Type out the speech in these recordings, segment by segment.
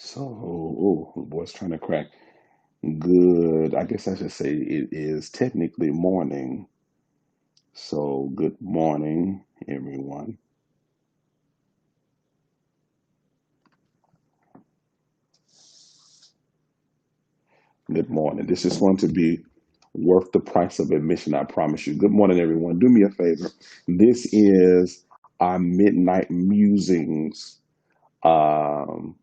So, oh, the boy's trying to crack. Good. I guess I should say it is technically morning. So, good morning, everyone. Good morning. This is going to be worth the price of admission, I promise you. Good morning, everyone. Do me a favor. This is our midnight musings um,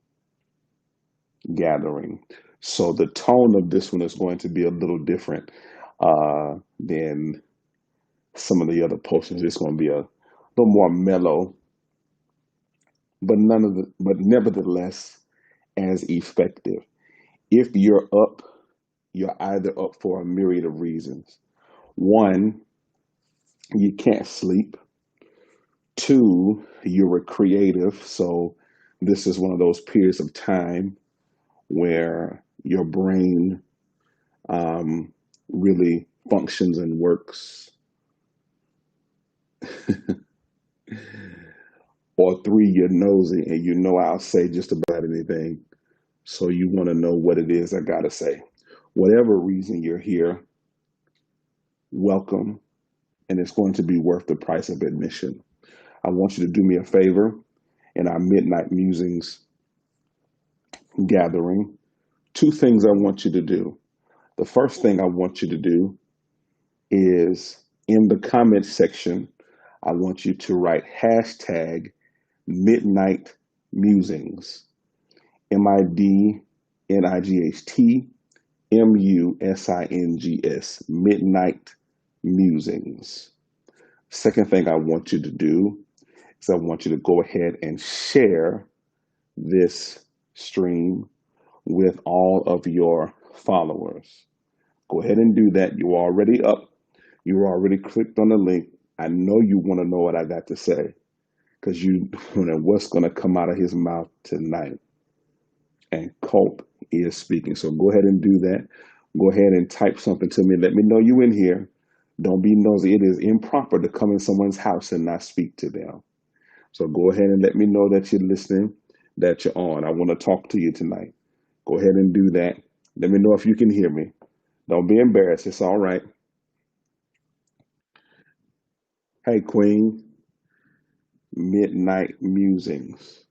gathering. So, the tone of this one is going to be a little different than some of the other potions. It's going to be a little more mellow, but nevertheless as effective. If you're up, you're either up for a myriad of reasons. One, you can't sleep. Two, you're a creative, so this is one of those periods of time where your brain um, really functions and works. Or three, you're nosy and you know I'll say just about anything. So you want to know what it is I got to say. Whatever reason you're here, welcome, and it's going to be worth the price of admission. I want you to do me a favor in our Midnight Musings gathering. Two things I want you to do. The first thing I want you to do is in the comment section, I want you to write hashtag Midnight Musings, MIDNIGHTMUSINGS, Midnight Musings. Second thing I want you to do is I want you to go ahead and share this stream with all of your followers. Go ahead and do that. You're already up. You already clicked on the link. I know you want to know what I got to say because you know what's going to come out of his mouth tonight. And Culp is speaking. So go ahead and do that. Go ahead and type something to me. Let me know you in here. Don't be nosy. It is improper to come in someone's house and not speak to them. So go ahead and let me know that you're listening, that you're on. I want to talk to you tonight. Go ahead and do that. Let me know if you can hear me. Don't be embarrassed. It's all right. Hey, Queen, Midnight Musings.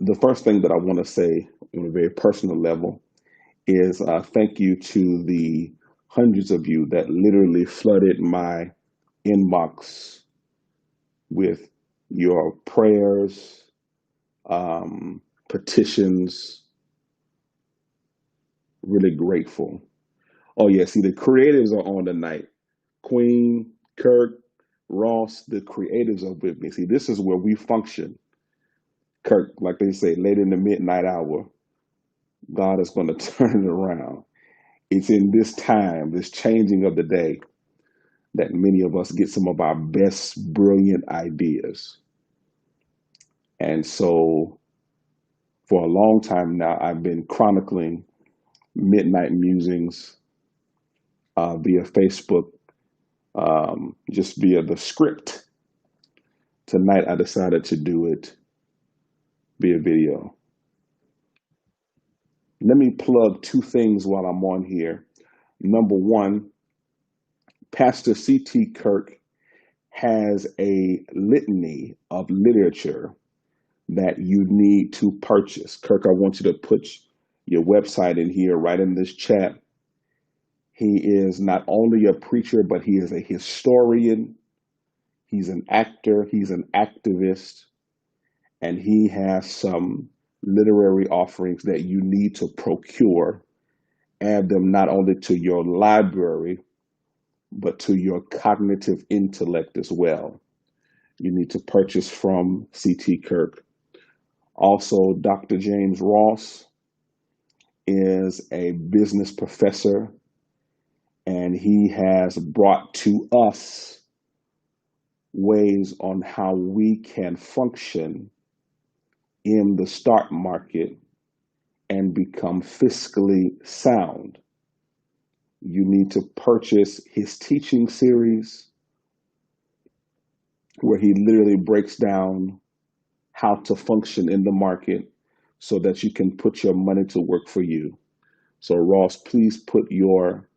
The first thing that I want to say on a very personal level is thank you to the hundreds of you that literally flooded my inbox with your prayers, petitions. Really grateful. Oh yeah, see the creatives are on tonight. Queen, Kirk, Ross, the creatives are with me. See, this is where we function. Kirk, like they say, late in the midnight hour, God is going to turn it around. It's in this time, this changing of the day, that many of us get some of our best, brilliant ideas. And so, for a long time now, I've been chronicling midnight musings via Facebook, just via the script. Tonight, I decided to do it via video. Let me plug two things while I'm on here. Number one, Pastor C.T. Kirk has a litany of literature that you need to purchase. Kirk, I want you to put your website in here, right in this chat. He is not only a preacher, but he is a historian. He's an actor. He's an activist. And he has some literary offerings that you need to procure. Add them not only to your library, but to your cognitive intellect as well. You need to purchase from C.T. Kirk. Also, Dr. James Ross is a business professor, and he has brought to us ways on how we can function in the stock market and become fiscally sound. You need to purchase his teaching series. where he literally breaks down how to function in the market so that you can put your money to work for you. So, Ross, please put your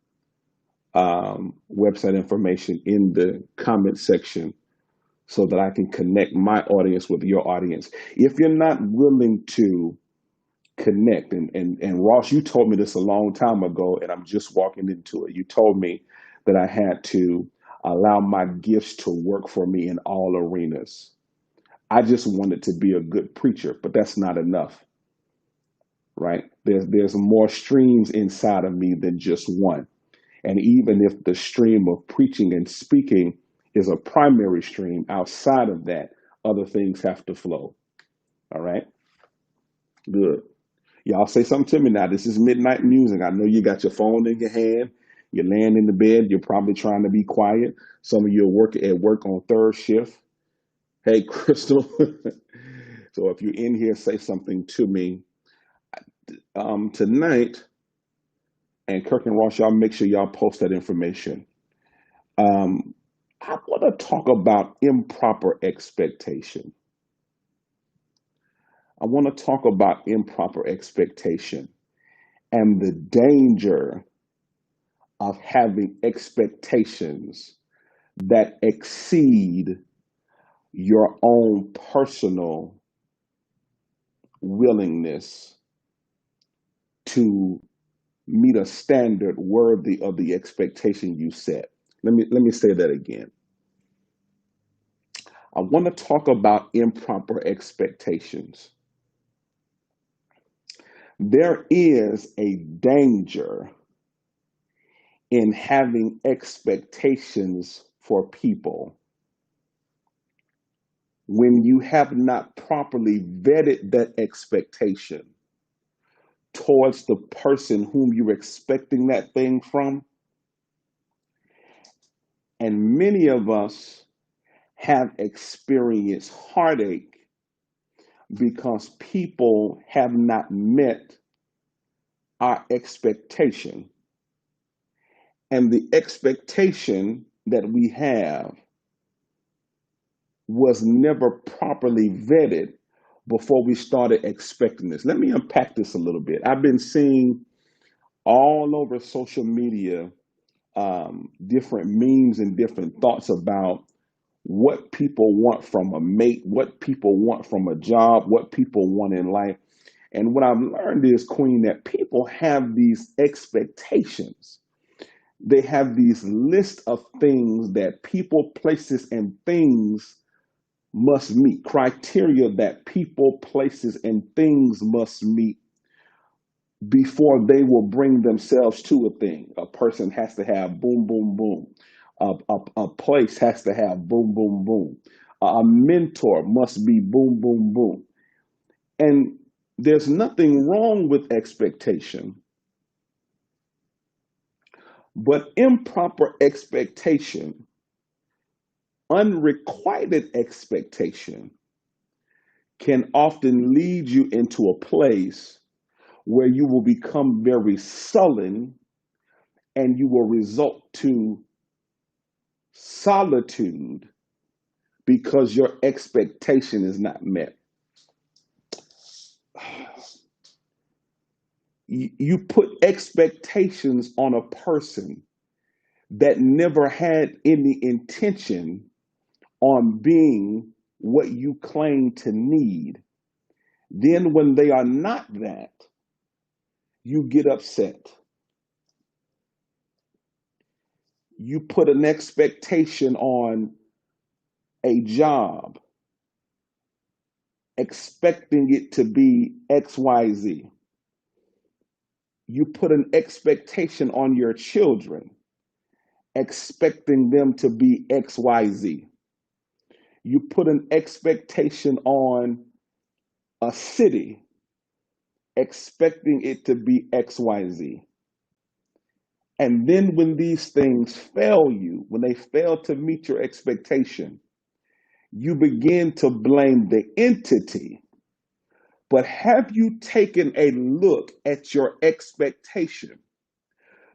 website information in the comment section so that I can connect my audience with your audience. If you're not willing to connect, and Ross, you told me this a long time ago, and I'm just walking into it. You told me that I had to allow my gifts to work for me in all arenas. I just wanted to be a good preacher, but that's not enough, right? There's more streams inside of me than just one. And even if the stream of preaching and speaking is a primary stream, outside of that, other things have to flow. All right? Good. Y'all say something to me now. This is midnight music. I know you got your phone in your hand. You're laying in the bed. You're probably trying to be quiet. Some of you are working at work on third shift. Hey, Crystal. So if you're in here, say something to me. Tonight, and Kirk and Ross, y'all make sure y'all post that information. Um, I want to talk about improper expectation. I want to talk about improper expectation and the danger of having expectations that exceed your own personal willingness to meet a standard worthy of the expectation you set. Let me say that again. I want to talk about improper expectations. There is a danger in having expectations for people when you have not properly vetted that expectation towards the person whom you're expecting that thing from. And many of us have experienced heartache because people have not met our expectation. And the expectation that we have was never properly vetted before we started expecting this. Let me unpack this a little bit. I've been seeing all over social media different memes and different thoughts about what people want from a mate, what people want from a job, what people want in life. And what I've learned is, Queen, that people have these expectations. They have these lists of things that people, places, and things must meet, criteria that people, places, and things must meet before they will bring themselves to a thing. A person has to have boom, boom, boom. A place has to have boom, boom, boom. A mentor must be boom, boom, boom. And there's nothing wrong with expectation, but improper expectation, unrequited expectation, can often lead you into a place where you will become very sullen and you will result to solitude because your expectation is not met. You put expectations on a person that never had any intention on being what you claim to need. Then, when they are not that, you get upset. You put an expectation on a job, expecting it to be XYZ. You put an expectation on your children, expecting them to be XYZ. You put an expectation on a city, expecting it to be XYZ. And then when these things fail you, when they fail to meet your expectation, you begin to blame the entity. But have you taken a look at your expectation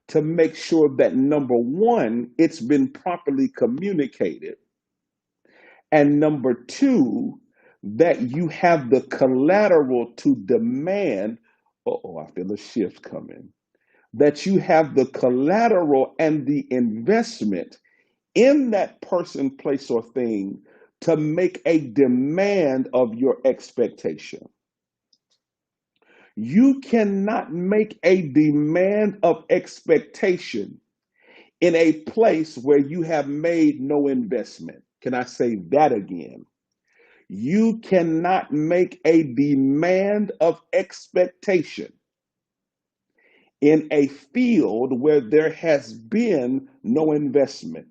to make sure that, number one, it's been properly communicated, And number two, that you have the collateral to demand. Oh, I feel a shift coming. That you have the collateral and the investment in that person, place, or thing to make a demand of your expectation. You cannot make a demand of expectation in a place where you have made no investment. Can I say that again? You cannot make a demand of expectation in a field where there has been no investment.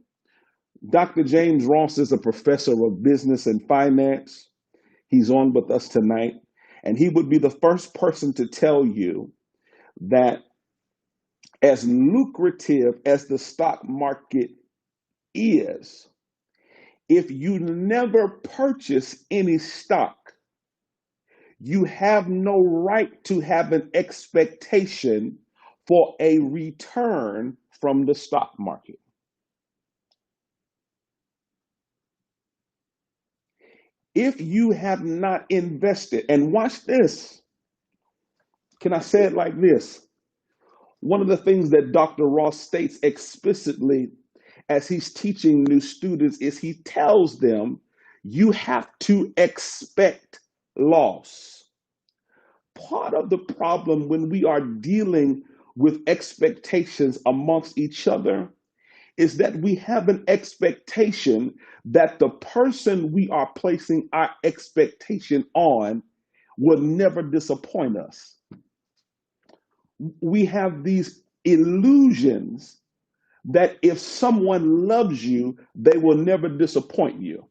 Dr. James Ross is a professor of business and finance. He's on with us tonight, and he would be the first person to tell you that as lucrative as the stock market is, if you never purchase any stock, you have no right to have an expectation for a return from the stock market. If you have not invested, and watch this, can I say it like this? One of the things that Dr. Ross states explicitly as he's teaching new students is he tells them you have to expect loss. Part of the problem when we are dealing with expectations amongst each other is that we have an expectation that the person we are placing our expectation on will never disappoint us. We have these illusions that if someone loves you, they will never disappoint you.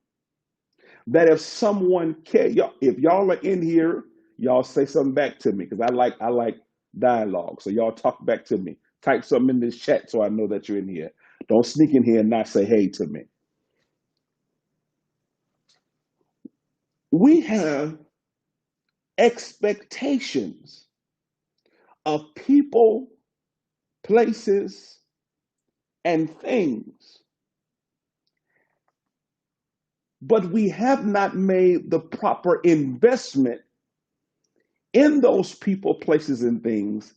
That if someone cares, if y'all are in here, y'all say something back to me because I like dialogue. So y'all talk back to me. Type something in this chat so I know that you're in here. Don't sneak in here and not say hey to me. We have expectations of people, places, and things, but we have not made the proper investment in those people, places, and things.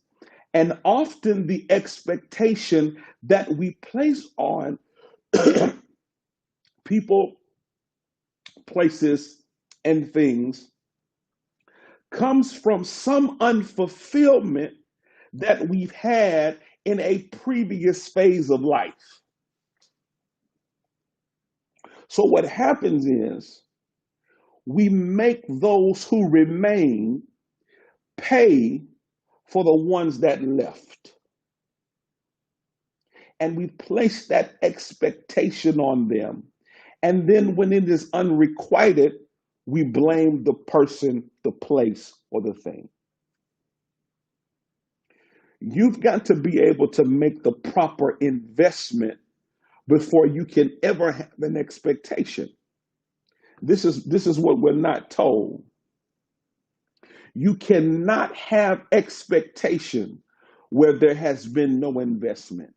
And often the expectation that we place on people, places, and things comes from some unfulfillment that we've had in a previous phase of life. So what happens is we make those who remain pay for the ones that left. And we place that expectation on them. And then when it is unrequited, we blame the person, the place, or the thing. You've got to be able to make the proper investment before you can ever have an expectation. This is what we're not told. You cannot have expectation where there has been no investment.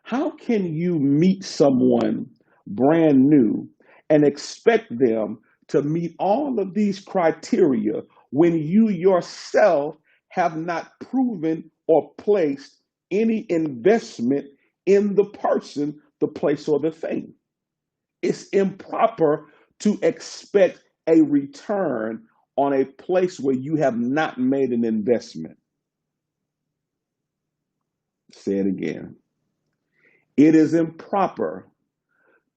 How can you meet someone brand new and expect them to meet all of these criteria when you yourself have not proven or placed any investment in the person, the place, or the thing? It's improper to expect a return on a place where you have not made an investment. Say it again. It is improper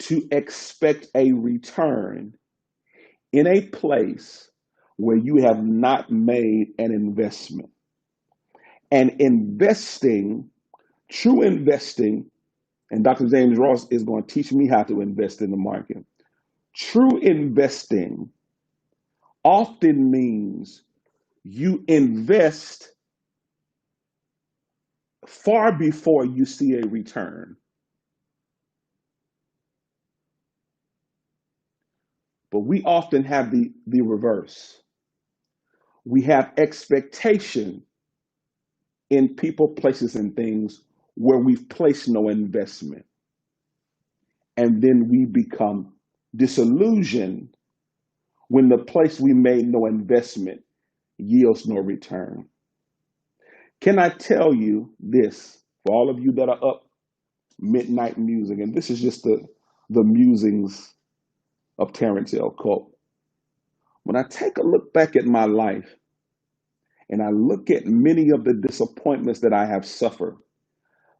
to expect a return in a place where you have not made an investment. And investing, true investing, and Dr. James Ross is going to teach me how to invest in the market. True investing often means you invest far before you see a return. But we often have the reverse. We have expectation in people, places, and things where we've placed no investment. And then we become disillusioned when the place we made no investment yields no return. Can I tell you this for all of you that are up midnight musing, and this is just the musings of Terrence L. Culp. When I take a look back at my life and I look at many of the disappointments that I have suffered,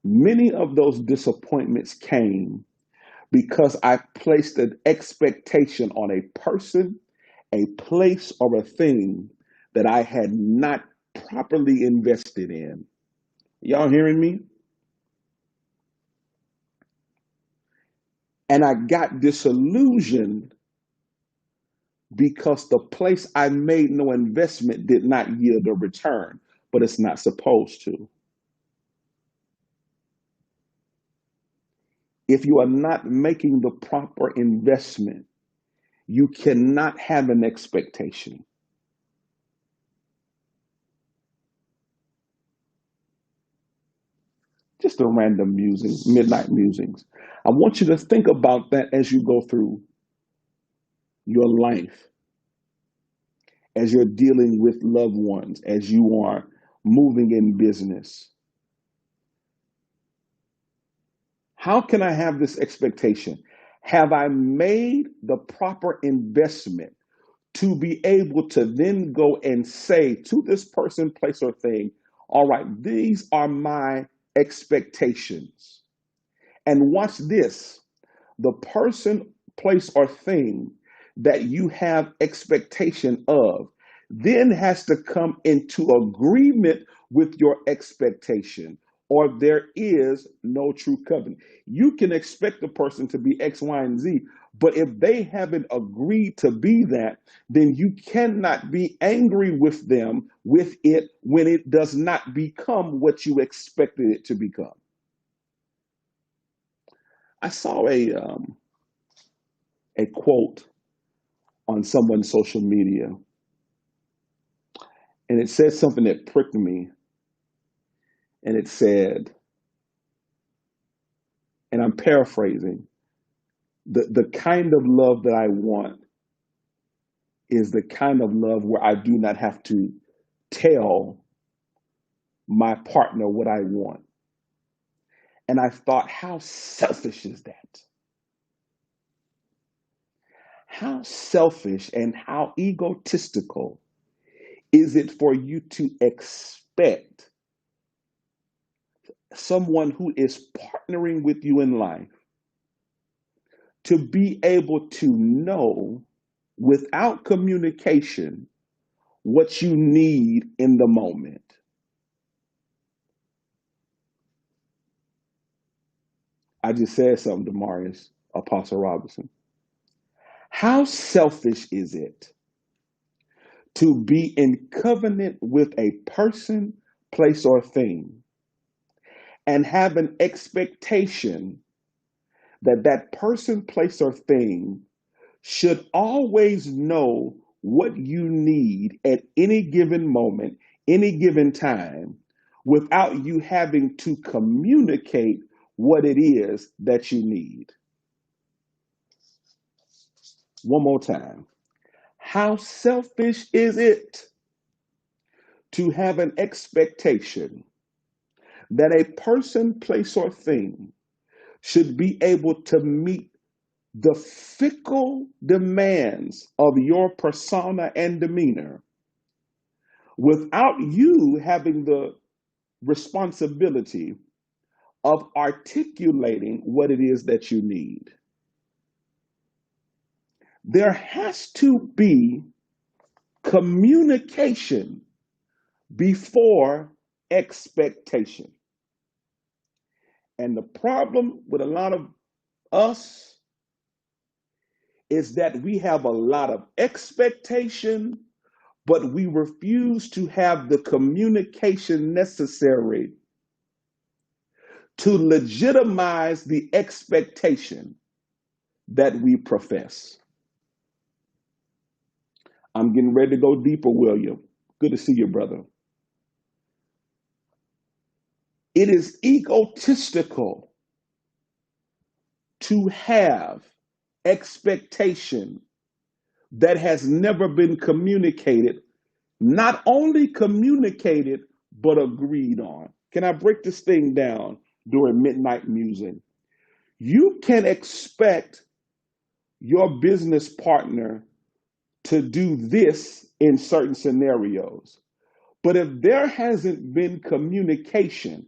many of those disappointments came because I placed an expectation on a person, a place, or a thing that I had not properly invested in. Y'all hearing me? And I got disillusioned because the place I made no investment did not yield a return, but it's not supposed to. If you are not making the proper investment, you cannot have an expectation. Just a random musing, midnight musings. I want you to think about that as you go through your life, as you're dealing with loved ones, as you are moving in business. How can I have this expectation? Have I made the proper investment to be able to then go and say to this person, place, or thing, all right, these are my expectations. And watch this, the person, place, or thing that you have expectation of then has to come into agreement with your expectation, or there is no true covenant. You can expect the person to be X, Y, and Z, but if they haven't agreed to be that, then you cannot be angry with them with it when it does not become what you expected it to become. I saw a quote on someone's social media, and it said something that pricked me. And it said, and I'm paraphrasing, the kind of love that I want is the kind of love where I do not have to tell my partner what I want. And I thought, how selfish is that? How selfish and how egotistical is it for you to expect someone who is partnering with you in life to be able to know without communication what you need in the moment? I just said something to Marius, Apostle Robinson. How selfish is it to be in covenant with a person, place, or thing and have an expectation that that person, place, or thing should always know what you need at any given moment, any given time, without you having to communicate what it is that you need? One more time. How selfish is it to have an expectation that a person, place, or thing should be able to meet the fickle demands of your persona and demeanor without you having the responsibility of articulating what it is that you need? There has to be communication before expectation. And the problem with a lot of us is that we have a lot of expectation, but we refuse to have the communication necessary to legitimize the expectation that we profess. I'm getting ready to go deeper, William. Good to see you, brother. It is egotistical to have expectation that has never been communicated, not only communicated, but agreed on. Can I break this thing down during midnight musing? You can expect your business partner to do this in certain scenarios. But if there hasn't been communication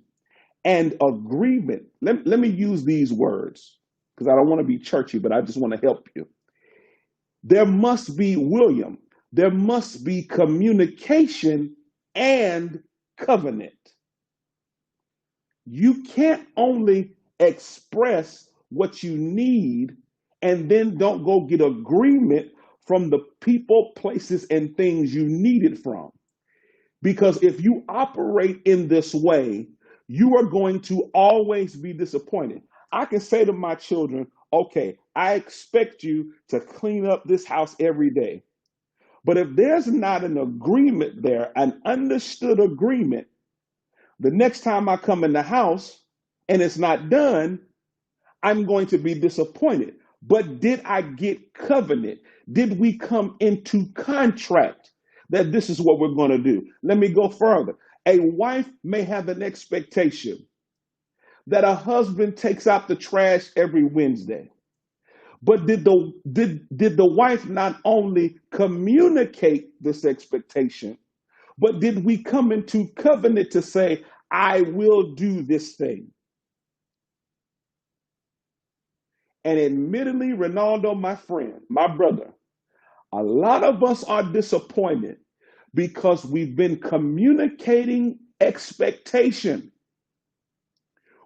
and agreement, let me use these words because I don't want to be churchy, but I just want to help you. There must be, William, there must be communication and covenant. You can't only express what you need and then don't go get agreement from the people, places, and things you need it from. Because if you operate in this way, you are going to always be disappointed. I can say to my children, okay, I expect you to clean up this house every day. But if there's not an agreement there, an understood agreement, the next time I come in the house and it's not done, I'm going to be disappointed. But did I get covenant? Did we come into contract that this is what we're going to do? Let me go further. A wife may have an expectation that a husband takes out the trash every Wednesday. But did the wife not only communicate this expectation, but did we come into covenant to say, I will do this thing? And admittedly, Ronaldo, my friend, my brother, a lot of us are disappointed because we've been communicating expectation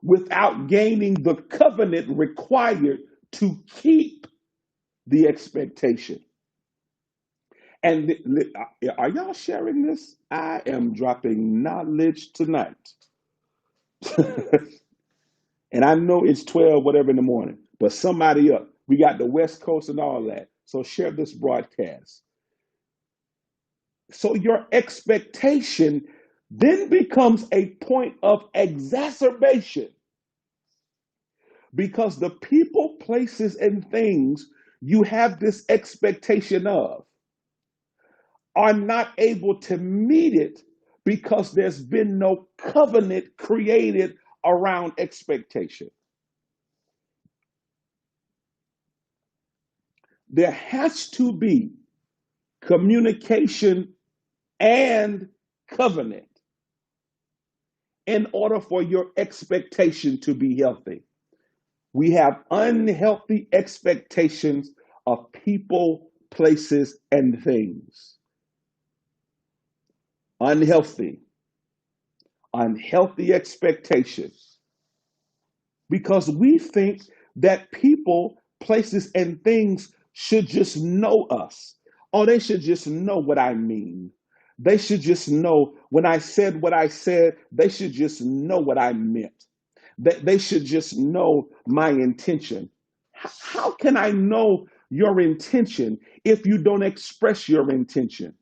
without gaining the covenant required to keep the expectation. And are y'all sharing this? I am dropping knowledge tonight. And I know it's 12, whatever in the morning, but somebody up. We got the West Coast and all that. So share this broadcast. So your expectation then becomes a point of exacerbation because the people, places, and things you have this expectation of are not able to meet it because there's been no covenant created around expectation. There has to be communication and covenant in order for your expectation to be healthy. We have unhealthy expectations of people, places, and things. Unhealthy expectations. Because we think that people, places, and things should just know us. Oh, they should just know what I mean. They should just know when I said what I said, they should just know what I meant. They should just know my intention. How can I know your intention if you don't express your intention?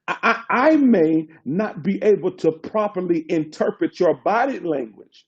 I may not be able to properly interpret your body language.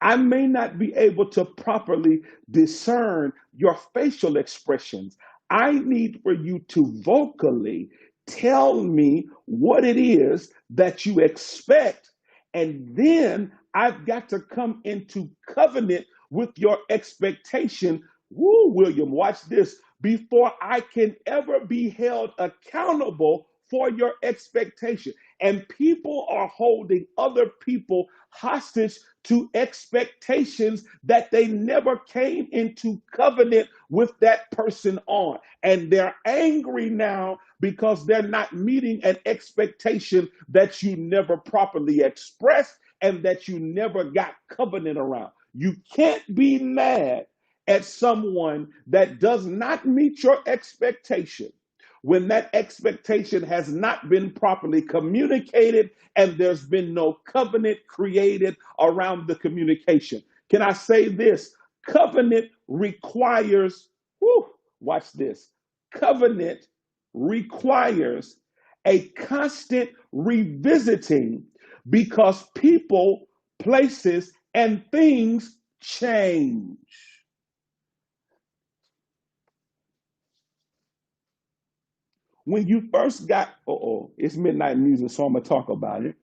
I may not be able to properly discern your facial expressions. I need for you to vocally tell me what it is that you expect. And then I've got to come into covenant with your expectation. Woo, William, watch this. Before I can ever be held accountable for your expectation. And people are holding other people hostage to expectations that they never came into covenant with that person on. And they're angry now because they're not meeting an expectation that you never properly expressed and that you never got covenant around. You can't be mad at someone that does not meet your expectation when that expectation has not been properly communicated and there's been no covenant created around the communication. Can I say this? Covenant requires, watch this. Covenant requires a constant revisiting because people, places, and things change. When you first got, it's midnight music, so I'm going to talk about it.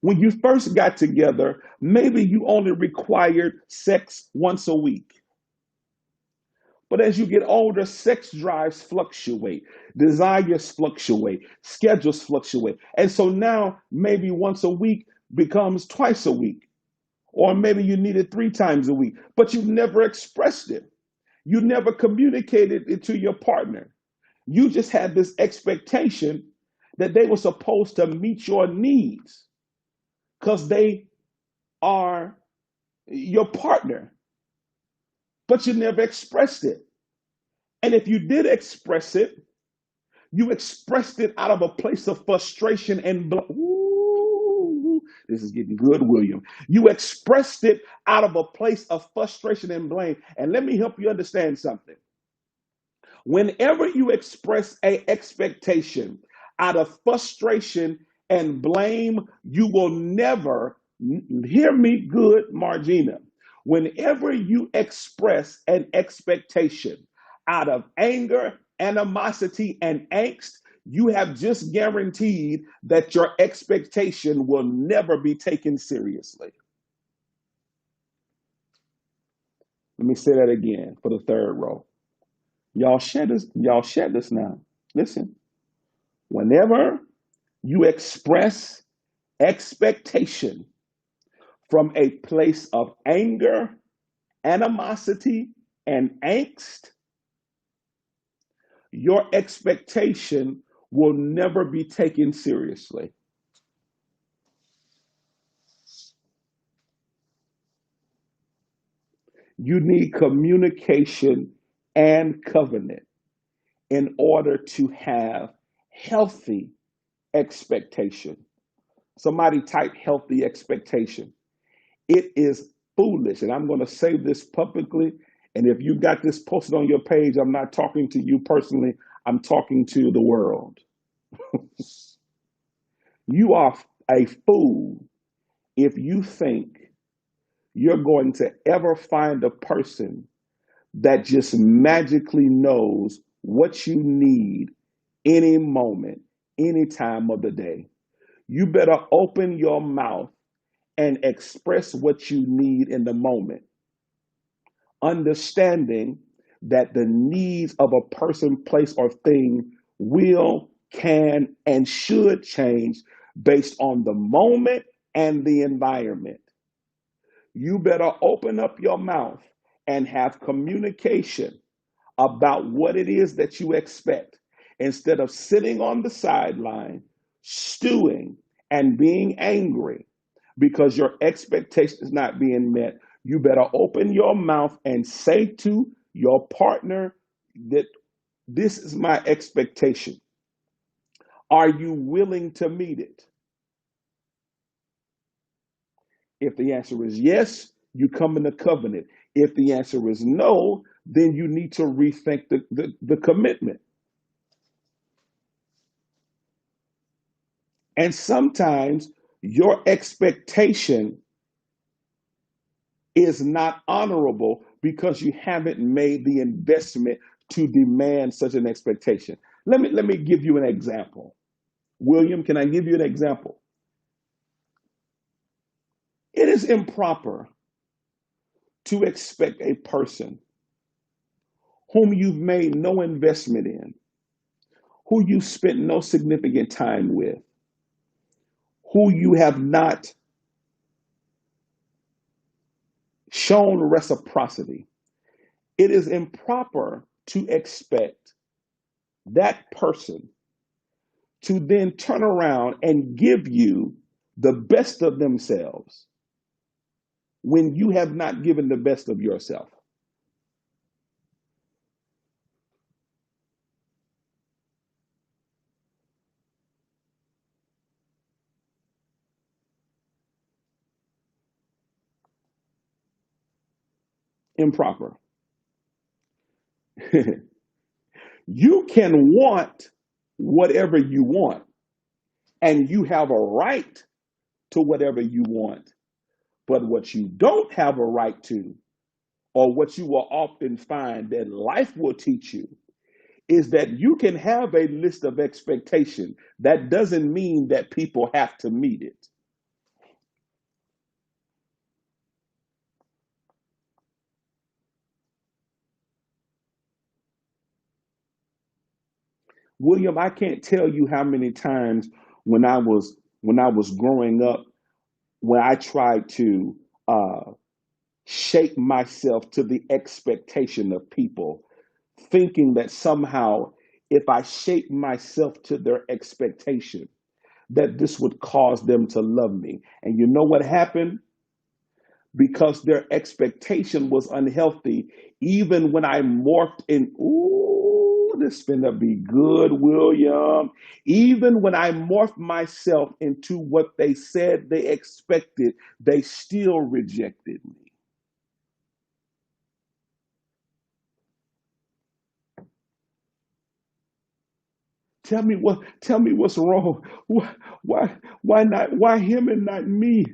When you first got together, maybe you only required sex once a week. But as you get older, sex drives fluctuate, desires fluctuate, schedules fluctuate. And so now maybe once a week becomes twice a week, or maybe you need it 3 times a week, but you've never expressed it. You never communicated it to your partner. You just had this expectation that they were supposed to meet your needs because they are your partner, but you never expressed it. And if you did express it, you expressed it out of a place of frustration and ooh, this is getting good, William. You expressed it out of a place of frustration and blame. And let me help you understand something. Whenever you express a expectation out of frustration and blame, you will never, hear me good, Margina. Whenever you express an expectation out of anger, animosity, and angst, you have just guaranteed that your expectation will never be taken seriously. Let me say that again for the third row. Y'all shed this now. Listen. Whenever you express expectation from a place of anger, animosity, and angst, your expectation will never be taken seriously. You need communication and covenant in order to have healthy expectation. Somebody type healthy expectation. It is foolish. And I'm going to say this publicly. And if you got this posted on your page, I'm not talking to you personally, I'm talking to the world. You are a fool if you think you're going to ever find a person that just magically knows what you need any moment, any time of the day. You better open your mouth and express what you need in the moment, understanding that the needs of a person, place, or thing will, can, and should change based on the moment and the environment. You better open up your mouth and have communication about what it is that you expect instead of sitting on the sideline, stewing, and being angry because your expectation is not being met. You better open your mouth and say to your partner that this is my expectation. Are you willing to meet it? If the answer is yes, you come in the covenant. If the answer is no, then you need to rethink the commitment. And sometimes your expectation is not honorable because you haven't made the investment to demand such an expectation. Let me give you an example. William, can I give you an example? It is improper to expect a person whom you've made no investment in, who you spent no significant time with, who you have not shown reciprocity. It is improper to expect that person to then turn around and give you the best of themselves when you have not given the best of yourself. Improper. You can want whatever you want, and you have a right to whatever you want. But what you don't have a right to, or what you will often find that life will teach you, is that you can have a list of expectation. That doesn't mean that people have to meet it. William, I can't tell you how many times when I was growing up, when I tried to shape myself to the expectation of people, thinking that somehow if I shape myself to their expectation, that this would cause them to love me. And you know what happened? Because their expectation was unhealthy. Even when I morphed in, ooh, this finna be good, William. Even when I morphed myself into what they said they expected, they still rejected me. Tell me what's wrong. Why not, why him and not me?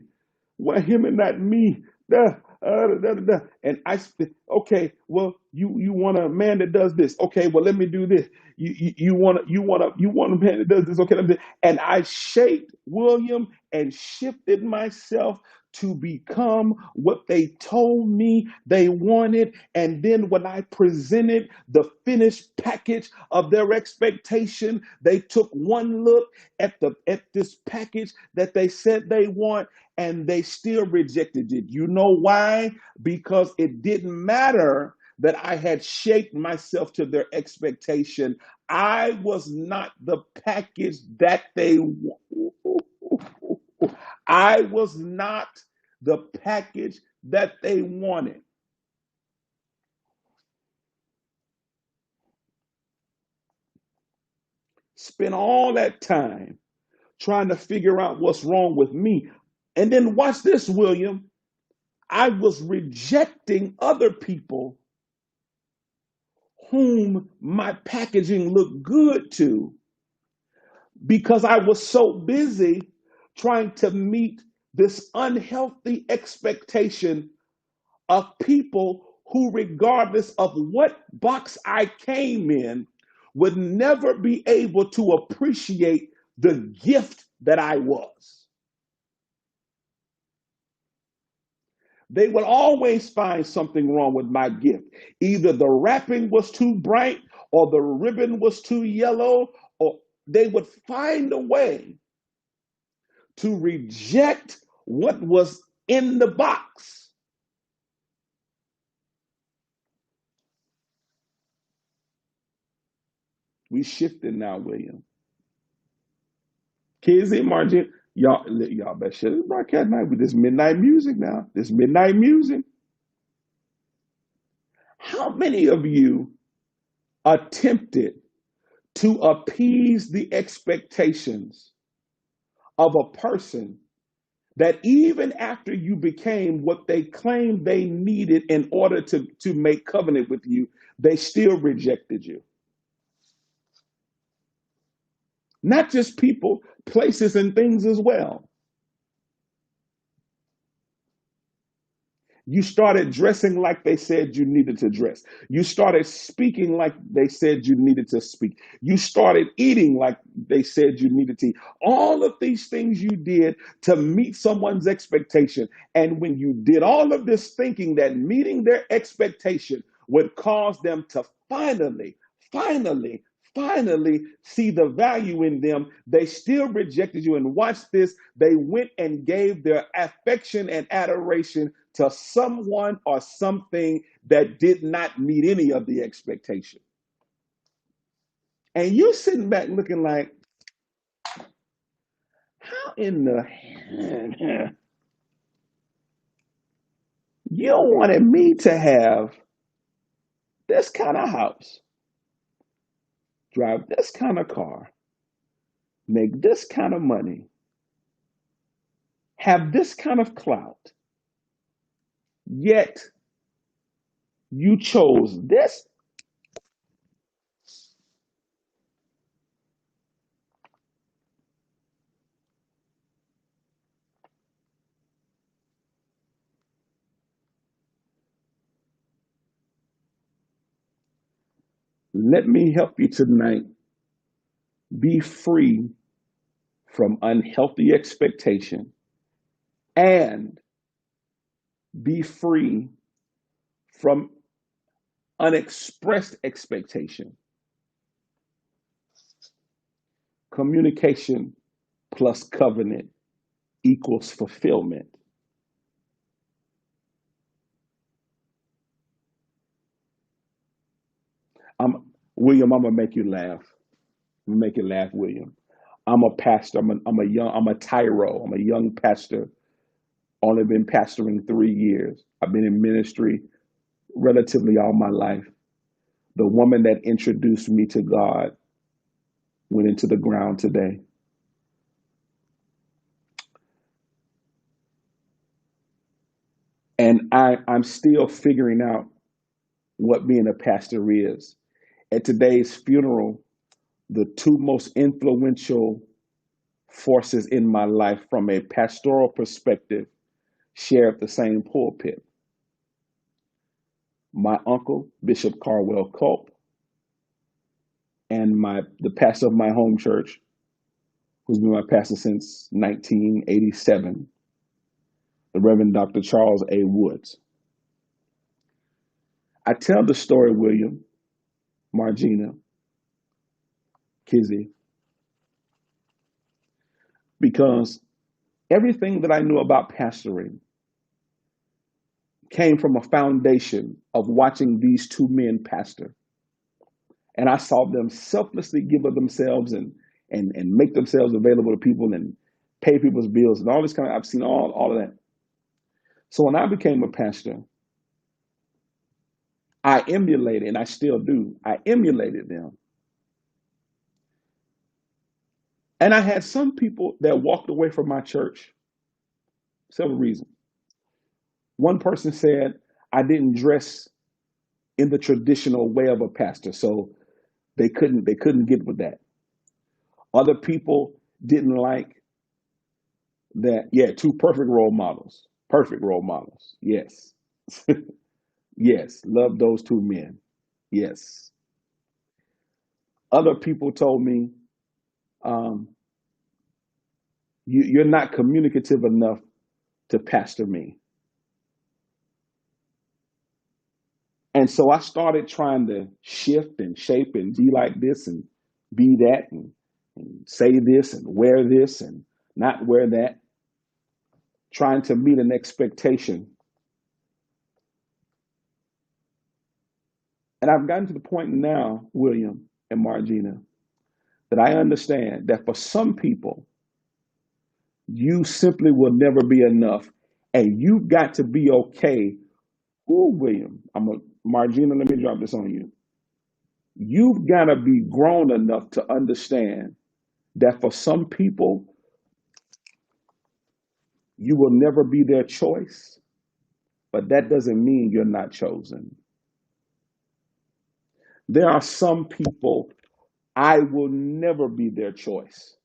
Why him and not me? And okay, well, you want a man that does this. Okay, well, let me do this. You want a man that does this. Okay, let me do. And I shaped William and shifted myself to become what they told me they wanted. And then when I presented the finished package of their expectation, they took one look at this package that they said they want, and they still rejected it. You know why? Because it didn't matter that I had shaped myself to their expectation. I was not the package that they I was not the package that they wanted. Spent all that time trying to figure out what's wrong with me. And then watch this, William. I was rejecting other people whom my packaging looked good to because I was so busy trying to meet this unhealthy expectation of people who, regardless of what box I came in, would never be able to appreciate the gift that I was. They would always find something wrong with my gift. Either the wrapping was too bright, or the ribbon was too yellow, or they would find a way to reject what was in the box. We shifted now, William. Kids in margin, y'all better shut this broadcast night with this midnight music now. This midnight music. How many of you attempted to appease the expectations of a person that even after you became what they claimed they needed in order to make covenant with you, they still rejected you? Not just people, places, and things as well. You started dressing like they said you needed to dress. You started speaking like they said you needed to speak. You started eating like they said you needed to eat. All of these things you did to meet someone's expectation. And when you did all of this thinking that meeting their expectation would cause them to finally, finally see the value in them, they still rejected you. And watch this, they went and gave their affection and adoration to someone or something that did not meet any of the expectation. And you're sitting back looking like, how in the you wanted me to have this kind of house, drive this kind of car, make this kind of money, have this kind of clout, yet you chose this. Let me help you tonight be free from unhealthy expectation and be free from unexpressed expectation. Communication plus covenant equals fulfillment. I'm William. I'm gonna make you laugh. I'm gonna make you laugh, William. I'm a pastor. I'm a tyro. I'm a young pastor. Only been pastoring 3 years. I've been in ministry relatively all my life. The woman that introduced me to God went into the ground today. And I'm still figuring out what being a pastor is. At today's funeral, the two most influential forces in my life from a pastoral perspective shared the same pulpit. My uncle, Bishop Carwell Culp, and the pastor of my home church, who's been my pastor since 1987, the Reverend Dr. Charles A. Woods. I tell the story, William, Margina, Kizzy, because everything that I knew about pastoring came from a foundation of watching these two men pastor. And I saw them selflessly give of themselves and make themselves available to people and pay people's bills and all this kind of, I've seen all of that. So when I became a pastor, I emulated, and I still do, I emulated them. And I had some people that walked away from my church, several reasons. One person said I didn't dress in the traditional way of a pastor, so they couldn't get with that. Other people didn't like that. Yeah, two perfect role models. Perfect role models. Yes. Yes. Love those two men. Yes. Other people told me, um, you're not communicative enough to pastor me. And so I started trying to shift and shape and be like this and be that and say this and wear this and not wear that, trying to meet an expectation. And I've gotten to the point now, William and Margina, that I understand that for some people, you simply will never be enough. And you've got to be okay. Oh, William, Margina, let me drop this on you. You've got to be grown enough to understand that for some people, you will never be their choice, but that doesn't mean you're not chosen. There are some people I will never be their choice.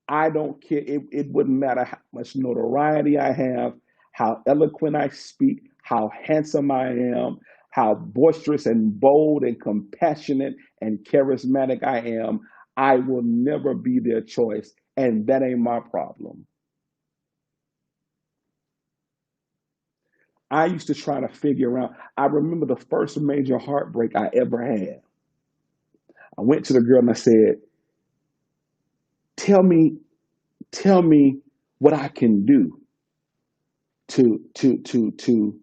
I don't care. It wouldn't matter how much notoriety I have, how eloquent I speak, how handsome I am, how boisterous and bold and compassionate and charismatic I am. I will never be their choice. And that ain't my problem. I used to try to figure out, I remember the first major heartbreak I ever had. I went to the girl and I said, tell me, tell me what I can do to to to to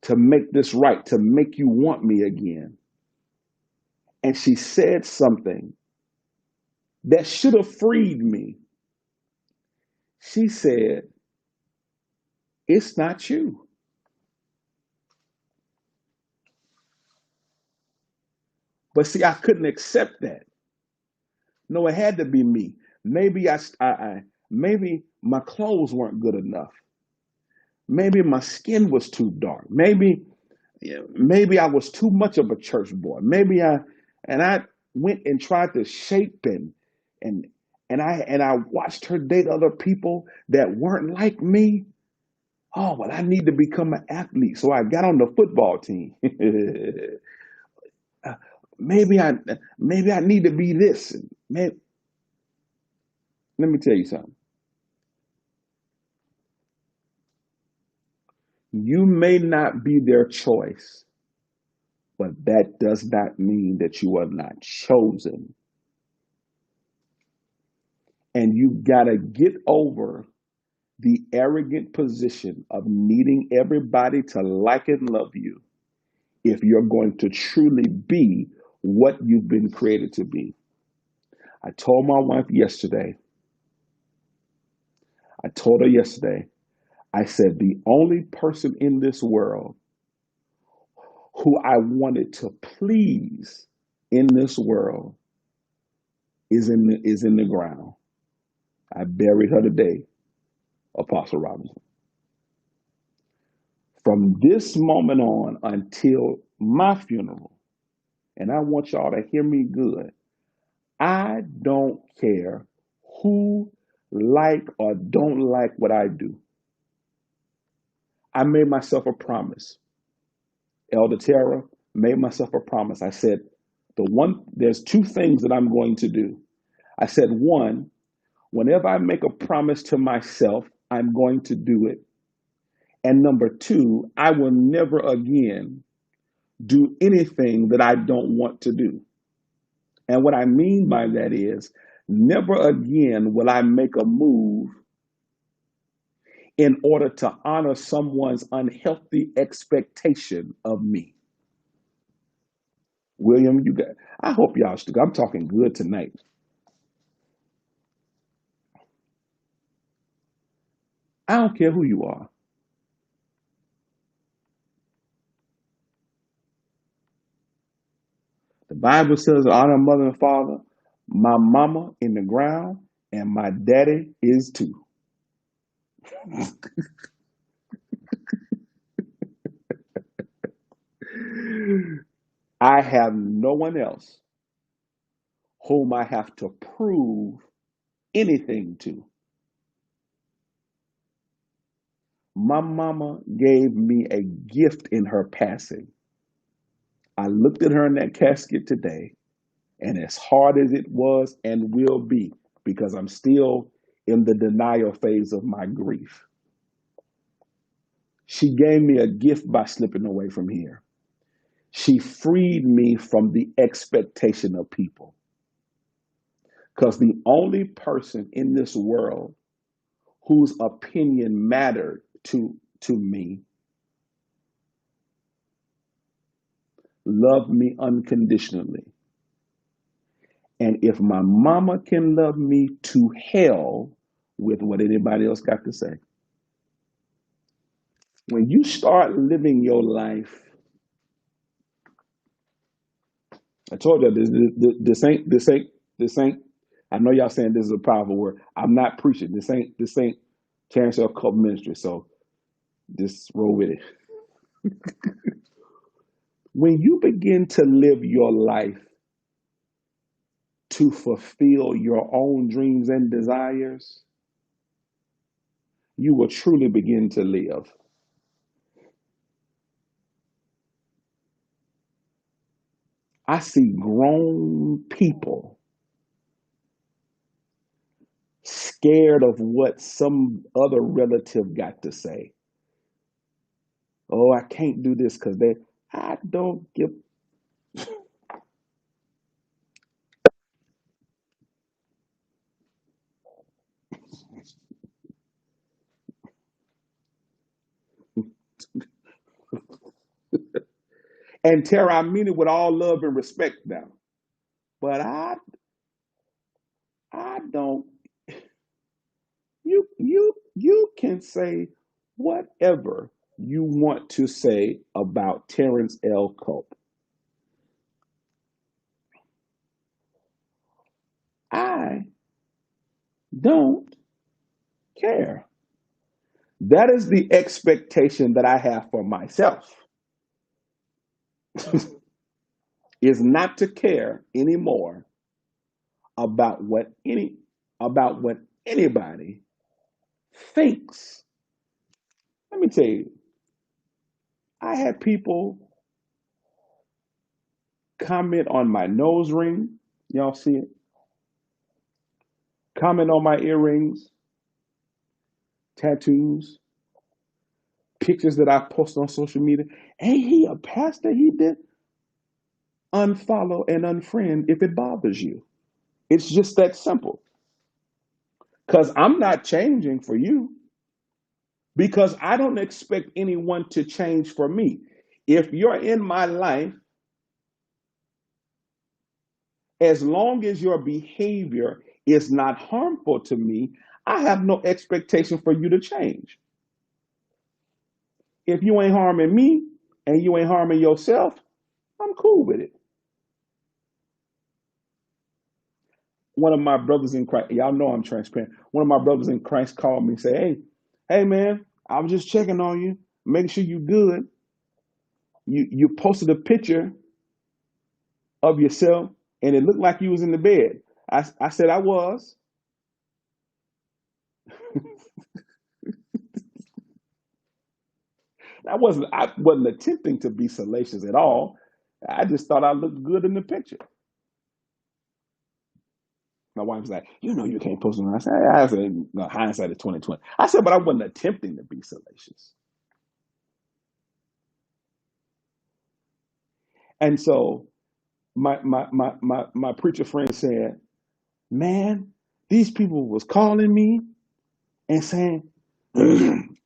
to make this right, to make you want me again. And she said something that should have freed me. She said, it's not you. But see, I couldn't accept that. No, it had to be me. Maybe maybe my clothes weren't good enough. Maybe my skin was too dark. Maybe I was too much of a church boy. I went and tried to shape and and I watched her date other people that weren't like me. Oh, well, I need to become an athlete. So I got on the football team. maybe I maybe I need to be this. Man, let me tell you something. You may not be their choice, but that does not mean that you are not chosen. And you gotta get over the arrogant position of needing everybody to like and love you if you're going to truly be what you've been created to be. I told my wife yesterday, I told her yesterday, I said, the only person in this world who I wanted to please in this world is in the ground. I buried her today, Apostle Robinson. From this moment on until my funeral, and I want y'all to hear me good, I don't care who like or don't like what I do. I made myself a promise. Elder Tara made myself a promise. I said, there's two things that I'm going to do. I said, one, whenever I make a promise to myself, I'm going to do it. And number two, I will never again do anything that I don't want to do. And what I mean by that is, never again will I make a move in order to honor someone's unhealthy expectation of me. William, I hope y'all still, I'm talking good tonight. I don't care who you are. The Bible says, honor mother and father, my mama in the ground, and my daddy is too. I have no one else whom I have to prove anything to. My mama gave me a gift in her passing. I looked at her in that casket today, and as hard as it was and will be, because I'm still in the denial phase of my grief, she gave me a gift by slipping away from here. She freed me from the expectation of people. Because the only person in this world whose opinion mattered to me loved me unconditionally. And if my mama can love me to hell with what anybody else got to say, when you start living your life, I told you this ain't. I know y'all saying this is a powerful word. I'm not preaching. This ain't Terrence L. Culp ministry. So just roll with it. When you begin to live your life to fulfill your own dreams and desires, you will truly begin to live. I see grown people scared of what some other relative got to say. Oh, I can't do this because I don't give. And Tara, I mean it with all love and respect now. But I don't, you can say whatever you want to say about Terrence L. Culp. I don't care. That is the expectation that I have for myself. Is not to care anymore about about what anybody thinks. Let me tell you, I had people comment on my nose ring. Y'all see it? Comment on my earrings, tattoos, pictures that I post on social media. Ain't he a pastor? He did unfollow and unfriend if it bothers you. It's just that simple. Because I'm not changing for you. Because I don't expect anyone to change for me. If you're in my life, as long as your behavior is not harmful to me, I have no expectation for you to change. If you ain't harming me and you ain't harming yourself, I'm cool with it. One of my brothers in Christ, y'all know I'm transparent. One of my brothers in Christ called me and said, hey man, I was just checking on you, making sure you good. You posted a picture of yourself and it looked like you was in the bed. I said I was. I wasn't attempting to be salacious at all. I just thought I looked good in the picture. My wife was like, you know you can't post it. I said, no, hindsight is 2020. I said, but I wasn't attempting to be salacious. And so my preacher friend said, man, these people was calling me and saying,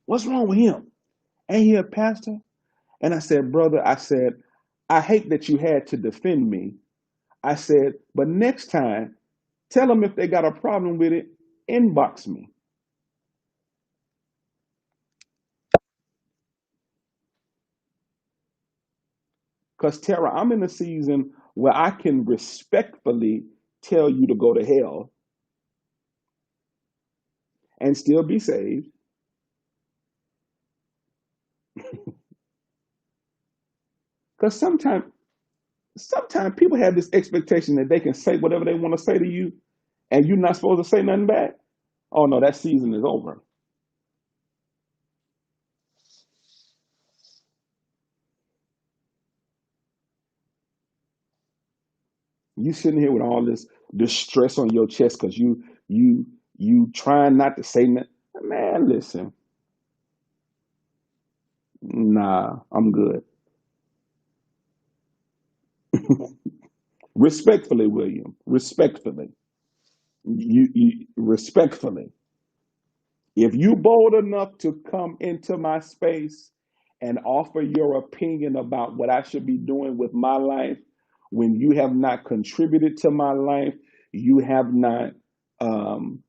what's wrong with him? Ain't he a pastor? And I said, brother, I said, I hate that you had to defend me. I said, but next time, tell them if they got a problem with it, inbox me. Because Tara, I'm in a season where I can respectfully tell you to go to hell and still be saved. Because sometimes people have this expectation that they can say whatever they want to say to you, and you're not supposed to say nothing back. Oh no, that season is over. You sitting here with all this distress on your chest because you trying not to say nothing. Man, listen, nah, I'm good. Respectfully, William. Respectfully. You respectfully. If you bold enough to come into my space and offer your opinion about what I should be doing with my life, when you have not contributed to my life, you have not um,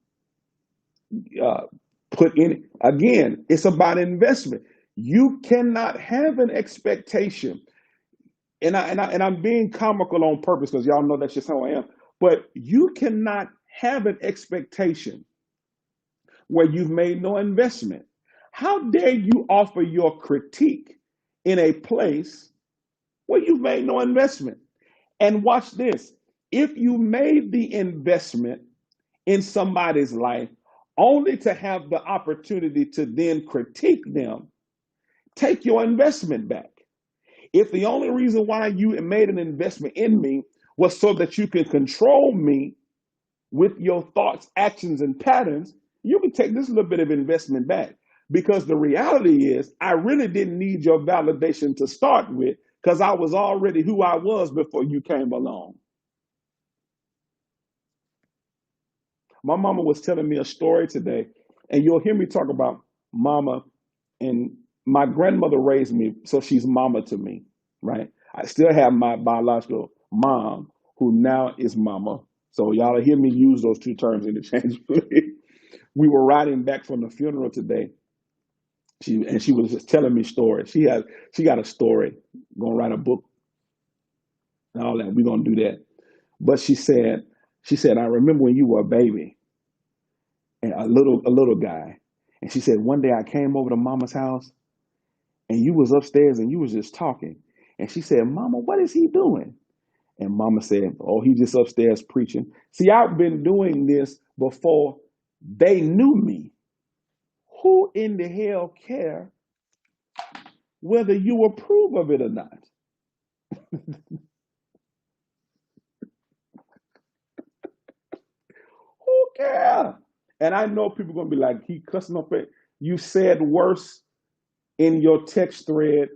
uh, put in. Again, it's about investment. You cannot have an expectation, and I'm being comical on purpose because y'all know that's just how I am. But you cannot have an expectation where you've made no investment. How dare you offer your critique in a place where you've made no investment? And watch this. If you made the investment in somebody's life only to have the opportunity to then critique them, take your investment back. If the only reason why you made an investment in me was so that you can control me with your thoughts, actions, and patterns, you can take this little bit of investment back. Because the reality is, I really didn't need your validation to start with because I was already who I was before you came along. My mama was telling me a story today, and you'll hear me talk about mama. And my grandmother raised me, so she's mama to me, right? I still have my biological mom, who now is mama. So y'all hear me use those two terms interchangeably. We were riding back from the funeral today. She was just telling me stories. She got a story. Gonna write a book and all that. We're gonna do that. But she said, I remember when you were a baby and a little guy. And she said, one day I came over to mama's house and you was upstairs and you was just talking. And she said, Mama, what is he doing? And mama said, oh, he just upstairs preaching. See, I've been doing this before they knew me. Who in the hell care whether you approve of it or not? care. And I know people are gonna be like, he cussing up it. You said worse in your text thread.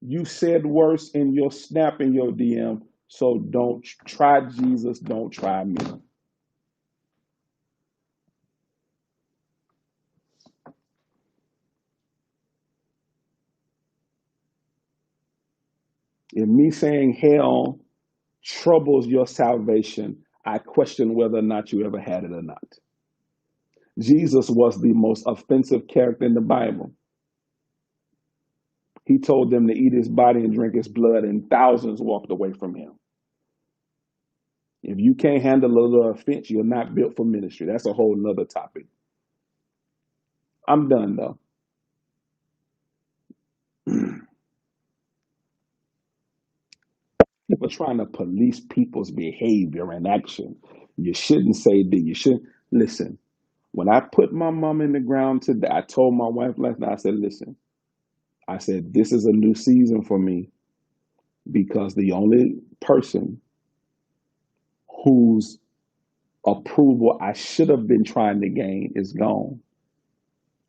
You said worse in your snap in your DM. So don't try Jesus. Don't try me. If me saying hell troubles your salvation, I question whether or not you ever had it or not. Jesus was the most offensive character in the Bible. He told them to eat his body and drink his blood, and thousands walked away from him. If you can't handle a little offense, you're not built for ministry. That's a whole nother topic. I'm done though. People trying to police people's behavior and action. You shouldn't say that. You shouldn't. Listen, when I put my mom in the ground today, I told my wife last night, I said, listen, I said, this is a new season for me because the only person whose approval I should have been trying to gain is gone.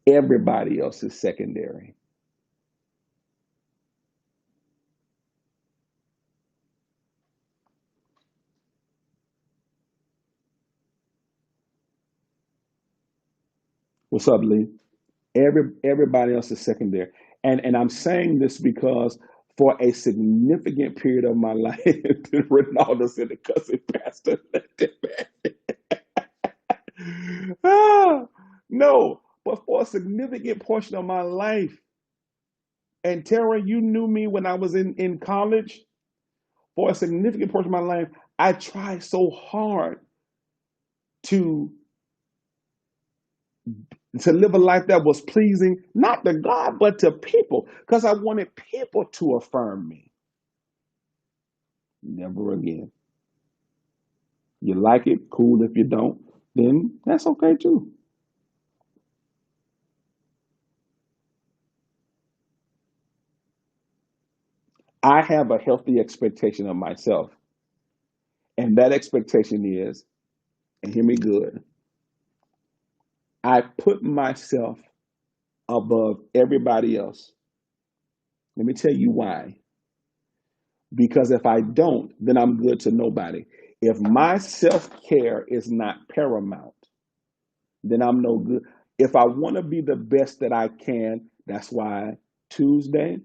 Everybody else is secondary. What's up, Lee? Everybody else is secondary. And I'm saying this because for a significant period of my life, Ronaldo said the cussing pastor. ah, no, but for a significant portion of my life, and Tara, you knew me when I was in college. For a significant portion of my life, I tried so hard to to live a life that was pleasing not to God but to people because I wanted people to affirm me. Never again. You like it, cool. If you don't, then that's okay too. I have a healthy expectation of myself, and that expectation is, and hear me good, I put myself above everybody else. Let me tell you why. Because if I don't, then I'm good to nobody. If my self care is not paramount, then I'm no good. If I want to be the best that I can, that's why Tuesday,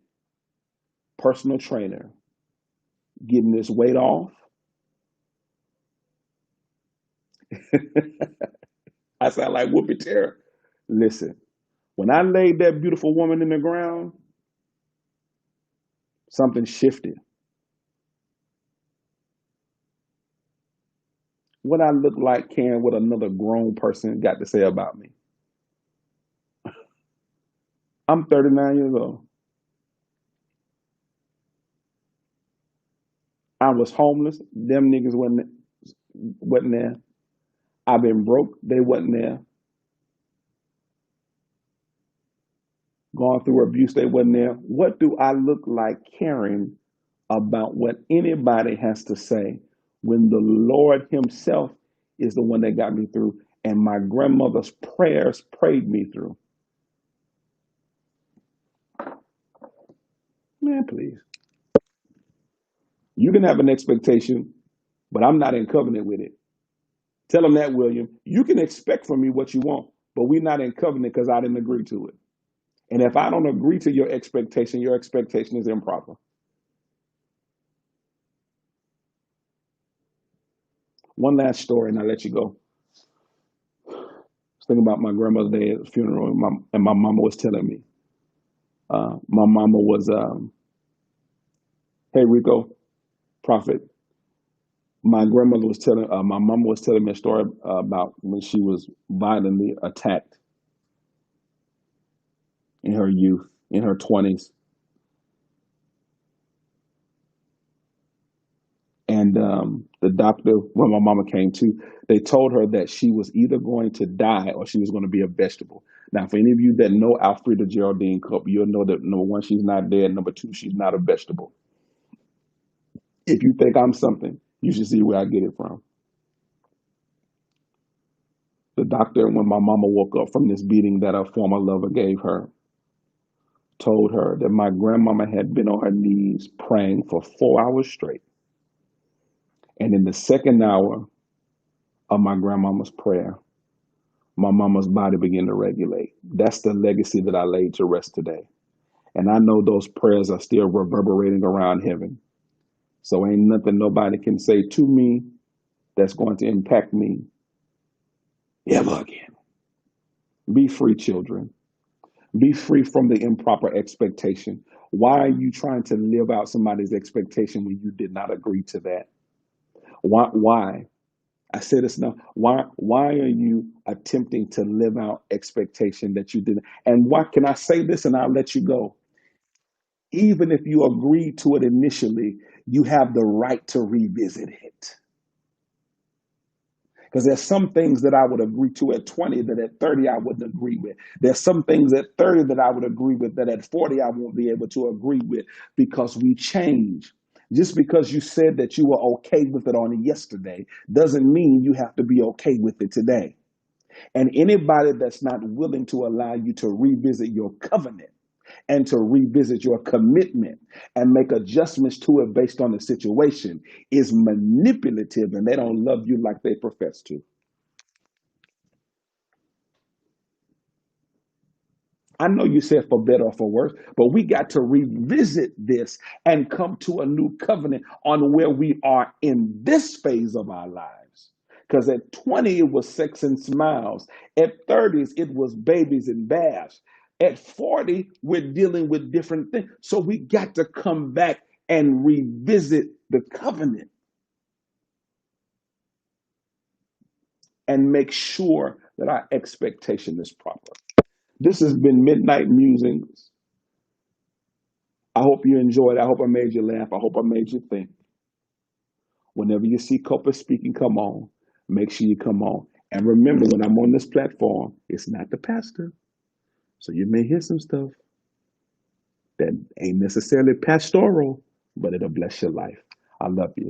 personal trainer, getting this weight off. I sound like Whoopi Terror. Listen, when I laid that beautiful woman in the ground, something shifted. What I look like caring what another grown person got to say about me. I'm 39 years old. I was homeless. Them niggas wasn't there. I've been broke. They wasn't there. Gone through abuse. They wasn't there. What do I look like caring about what anybody has to say when the Lord Himself is the one that got me through and my grandmother's prayers prayed me through? Man, please. You can have an expectation, but I'm not in covenant with it. Tell them that, William. You can expect from me what you want, but we're not in covenant because I didn't agree to it. And if I don't agree to your expectation is improper. One last story, and I'll let you go. I was thinking about my grandmother's day at the funeral, and my mama was telling me. My mama was, hey Rico, prophet. My grandmother was telling, my mama was telling me a story about when she was violently attacked in her youth, in her 20s. And the doctor, when my mama came to, they told her that she was either going to die or she was going to be a vegetable. Now, for any of you that know Alfreda Geraldine Culp, you'll know that number one, she's not dead. Number two, she's not a vegetable. If you think I'm something, you should see where I get it from. The doctor, when my mama woke up from this beating that her former lover gave her, told her that my grandmama had been on her knees praying for 4 hours straight. And in the second hour of my grandmama's prayer, my mama's body began to regulate. That's the legacy that I laid to rest today. And I know those prayers are still reverberating around heaven. So ain't nothing nobody can say to me that's going to impact me ever again. Be free, children. Be free from the improper expectation. Why are you trying to live out somebody's expectation when you did not agree to that? Why? I say this now. Why are you attempting to live out expectation that you didn't? And why can I say this and I'll let you go? Even if you agreed to it initially, you have the right to revisit it. Because there's some things that I would agree to at 20 that at 30 I wouldn't agree with. There's some things at 30 that I would agree with that at 40 I won't be able to agree with because we change. Just because you said that you were okay with it on yesterday doesn't mean you have to be okay with it today. And anybody that's not willing to allow you to revisit your covenant and to revisit your commitment and make adjustments to it based on the situation is manipulative, and they don't love you like they profess to. I know you said for better or for worse, but we got to revisit this and come to a new covenant on where we are in this phase of our lives. Because at 20, it was sex and smiles. At 30s, it was babies and baths. At 40, we're dealing with different things. So we got to come back and revisit the covenant and make sure that our expectation is proper. This has been Midnight Musings. I hope you enjoyed. I hope I made you laugh. I hope I made you think. Whenever you see Culp speaking, come on. Make sure you come on. And remember, when I'm on this platform, it's not the pastor. So you may hear some stuff that ain't necessarily pastoral, but it'll bless your life. I love you.